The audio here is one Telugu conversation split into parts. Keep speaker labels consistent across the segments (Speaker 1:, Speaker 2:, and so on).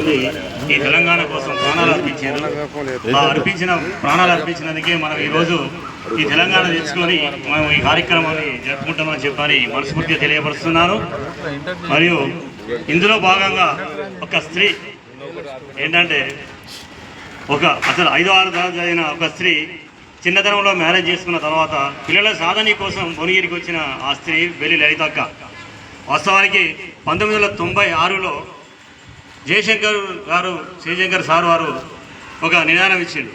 Speaker 1: మంది ఈ తెలంగాణ కోసం ప్రాణాలు అర్పించారు. ప్రాణాలు అర్పించినందుకే మనం ఈరోజు ఈ తెలంగాణ తెచ్చుకొని మనం ఈ కార్యక్రమాన్ని జరుపుకుంటామని చెప్పని మనస్ఫూర్తిగా తెలియపరుస్తున్నాను. మరియు ఇందులో భాగంగా ఒక స్త్రీ ఏంటంటే అసలు 5-6 తరాలు జరిగిన ఒక స్త్రీ చిన్నతనంలో మ్యారేజ్ చేసుకున్న తర్వాత పిల్లల సాధన కోసం భువనగిరికి వచ్చిన ఆ స్త్రీ బెల్లి లలితక్క. వాస్తవానికి 1996లో జయశంకర్ సార్ వారు ఒక నిదానం ఇచ్చిండు.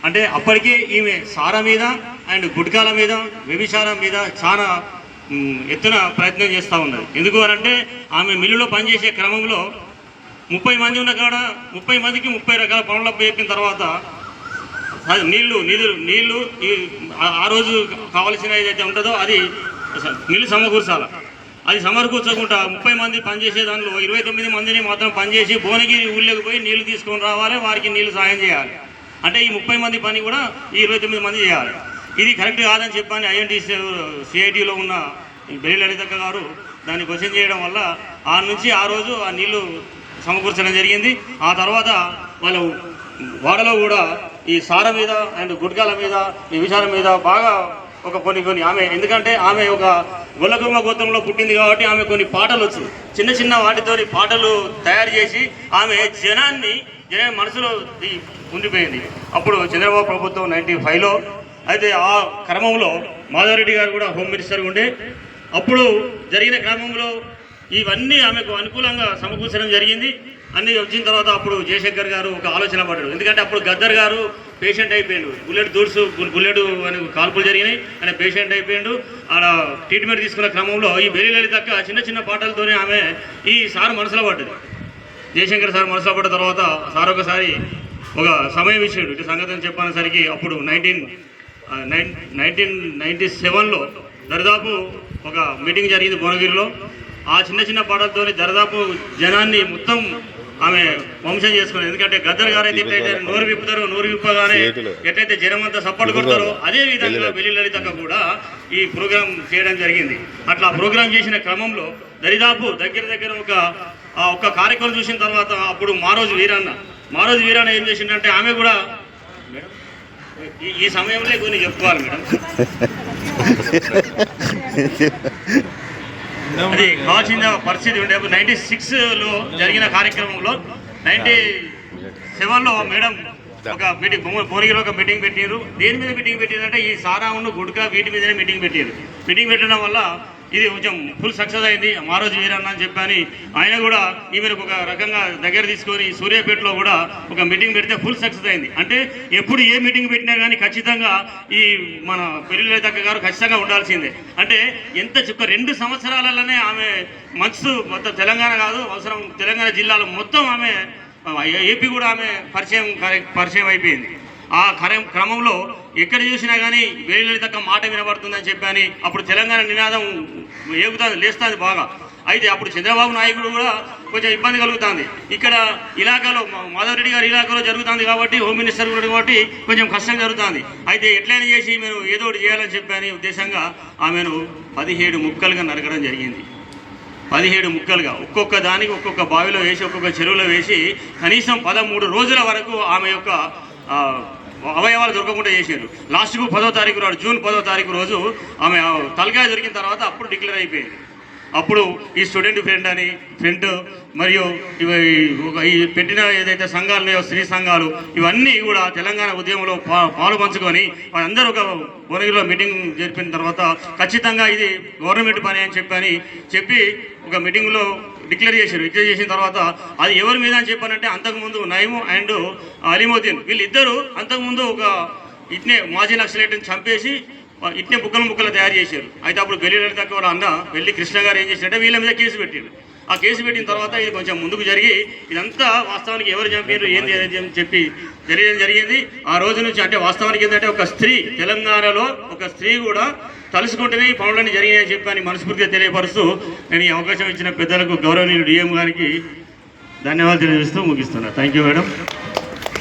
Speaker 1: అంటే అప్పటికే ఈమె సారా మీద అండ్ గుట్కాల మీద వ్యభిచారం మీద చాలా ఎత్తున ప్రయత్నం చేస్తూ ఉన్నది. ఎందుకు అనంటే ఆమె మిల్లులో పనిచేసే క్రమంలో 30 మంది ఉన్న కాడ 30 మందికి 30 రకాల పనులు చెప్పిన తర్వాత నీళ్లు ఆ రోజు కావలసిన ఏదైతే ఉంటుందో అది నీళ్ళు సమకూర్చాలి. అది సమకూర్చకుండా 30 మంది పనిచేసే దానిలో 29 మందిని మాత్రం పనిచేసి భువనగిరి ఊళ్ళోకి పోయి నీళ్లు తీసుకొని రావాలి, వారికి నీళ్లు సాయం చేయాలి. అంటే ఈ 30 మంది పని కూడా ఈ 29 మంది చేయాలి. ఇది కరెక్ట్ కాదని చెప్పని ఐఎన్టీ సిఐటిలో ఉన్న బెల్లి లలితక్క గారు దాన్ని క్వశ్చన్ చేయడం వల్ల ఆ రోజు ఆ నీళ్లు సమకూర్చడం జరిగింది. ఆ తర్వాత వాళ్ళు వాడలో కూడా ఈ సార మీద అండ్ గుట్కాల మీద ఈ విషయాల మీద బాగా ఒక కొన్ని ఆమె ఎందుకంటే ఆమె ఒక గొల్లకుమ్మ గోత్రంలో పుట్టింది కాబట్టి ఆమె కొన్ని పాటలు వచ్చు. చిన్న వాటితో పాటలు తయారు చేసి ఆమె జన మనసులో ఉండిపోయింది. అప్పుడు చంద్రబాబు ప్రభుత్వం 95లో అయితే ఆ క్రమంలో మాధవరెడ్డి గారు కూడా హోమ్ మినిస్టర్ ఉండే. అప్పుడు జరిగిన క్రమంలో ఇవన్నీ ఆమెకు అనుకూలంగా సమకూర్చడం జరిగింది. అన్నీ వచ్చిన తర్వాత అప్పుడు జయశంకర్ గారు ఒక ఆలోచన పడ్డాడు. ఎందుకంటే అప్పుడు గద్దర్ గారు పేషెంట్ అయిపోయాడు, బుల్లెట్ అని కాల్పులు జరిగినాయి, ఆయన పేషెంట్ అయిపోయాడు. ఆడ ట్రీట్మెంట్ తీసుకున్న క్రమంలో ఈ బెల్లి లలితక్క చిన్న పాటలతోనే ఆమె ఈ సార్ మనసులో పడ్డది. జయశంకర్ సార్ మనసులో పడ్డ తర్వాత సార్ ఒకసారి ఒక సమయం ఇచ్చాడు ఇటు సంగతి చెప్పనేసరికి అప్పుడు 1997లో దరిదాపు ఒక మీటింగ్ జరిగింది భువనగిరిలో. ఆ చిన్న పాటలతో దరిదాపు జనాన్ని మొత్తం ఆమె వంశం చేసుకున్నారు. ఎందుకంటే గద్దర్ గారు అయితే ఎట్లయితే నోరు విప్పగానే ఎట్లయితే జనమంతా సపోర్ట్ కొడతారో అదే విధంగా బెల్లి లలితక్క కూడా ఈ ప్రోగ్రాం చేయడం జరిగింది. అట్లా ప్రోగ్రాం చేసిన క్రమంలో దరిదాపు దగ్గర ఒక కార్యక్రమం చూసిన తర్వాత అప్పుడు మారోజు వీరన్న ఏం చేసిందంటే ఆమె కూడా ఈ సమయంలో కొన్ని చెప్పుకోవాలి మేడం. అది కావాల్సిన పరిస్థితి ఉండే 96లో జరిగిన కార్యక్రమంలో 97లో మేడం ఒక మీటింగ్ భువనగిరిలో ఒక మీటింగ్ పెట్టారు. దేని మీద మీటింగ్ పెట్టారంటే ఈ సారాను గుడ్కా వీటి మీదనే మీటింగ్ పెట్టడం వల్ల ఇది కొంచెం ఫుల్ సక్సెస్ అయింది. మారోజు వీరన్న అని చెప్పని ఆయన కూడా ఈమెకు ఒక రకంగా దగ్గర తీసుకొని సూర్యాపేటలో కూడా ఒక మీటింగ్ పెడితే ఫుల్ సక్సెస్ అయింది. అంటే ఎప్పుడు ఏ మీటింగ్ పెట్టినా కానీ ఖచ్చితంగా ఈ మన బెల్లి లలితక్క గారు ఖచ్చితంగా ఉండాల్సిందే. అంటే ఎంత 2 సంవత్సరాలలోనే ఆమె మనసు మొత్తం తెలంగాణ కాదు అవసరం తెలంగాణ జిల్లాలో మొత్తం ఆమె ఏపీ కూడా ఆమె పరిచయం అయిపోయింది. ఆ క్రమంలో ఎక్కడ చూసినా కానీ బెల్లి లలితక్క మాట వినబడుతుందని చెప్పని అప్పుడు తెలంగాణ నినాదం లేస్తుంది బాగా. అయితే అప్పుడు చంద్రబాబు నాయుడు కూడా కొంచెం ఇబ్బంది కలుగుతుంది. ఇక్కడ ఇలాకాలో మాధవరెడ్డి గారి ఇలాకాలో జరుగుతుంది కాబట్టి హోమ్ మినిస్టర్ కూడా కాబట్టి కొంచెం కష్టం జరుగుతుంది. అయితే ఎట్లయినా చేసి మేము ఏదో ఒకటి చేయాలని చెప్పని ఉద్దేశంగా ఆమెను 17 ముక్కలుగా నరకడం జరిగింది. 17 ముక్కలుగా ఒక్కొక్క దానికి ఒక్కొక్క బావిలో వేసి ఒక్కొక్క చెరువులో వేసి కనీసం 13 రోజుల వరకు ఆమె యొక్క అవయవాలు దొరకకుండా చేశారు. లాస్ట్కు 10వ తారీఖు నాడు జూన్ 10వ తారీఖు రోజు ఆమె తలకాయ దొరికిన తర్వాత అప్పుడు డిక్లేర్ అయిపోయింది. అప్పుడు ఈ స్టూడెంట్ ఫ్రెండ్ మరియు ఈ పెట్టిన ఏదైతే సంఘాలు ఉన్నాయో స్త్రీ సంఘాలు ఇవన్నీ కూడా తెలంగాణ ఉద్యమంలో పాలు పంచుకొని వాళ్ళందరూ ఒక భువనగిరిలో మీటింగ్ జరిపిన తర్వాత ఖచ్చితంగా ఇది గవర్నమెంట్ పని అని చెప్పి ఒక మీటింగ్లో డిక్లేర్ చేసిన తర్వాత అది ఎవరి మీద అని చెప్పానంటే అంతకుముందు నయీము అండ్ అలీముద్దీన్ వీళ్ళిద్దరూ అంతకుముందు ఒక ఇట్నే మాజీ నక్సలైట్ని చంపేసి ఇట్నే ముక్కలు తయారు చేశారు. అయితే అప్పుడు బెల్లి లలితక్క వాళ్ళ అన్న బెల్లి కృష్ణ గారు ఏం చేశారంటే వీళ్ళ మీద కేసు పెట్టారు. ఆ కేసు పెట్టిన తర్వాత ఇది కొంచెం ముందుకు జరిగి ఇదంతా వాస్తవానికి ఎవరు చంపారు ఏంది అనేది చెప్పి తెలియడం జరిగింది. ఆ రోజు నుంచి అంటే వాస్తవానికి ఏంటంటే ఒక స్త్రీ తెలంగాణలో ఒక స్త్రీ కూడా తలుసుకుంటేనే ఈ పనులన్నీ జరిగాయని చెప్పని మనస్ఫూర్తిగా తెలియపరుస్తూ నేను ఈ అవకాశం ఇచ్చిన పెద్దలకు గౌరవనీయులు డిఎం గారికి ధన్యవాదాలు తెలియజేస్తూ ముగిస్తున్నా. Thank you madam.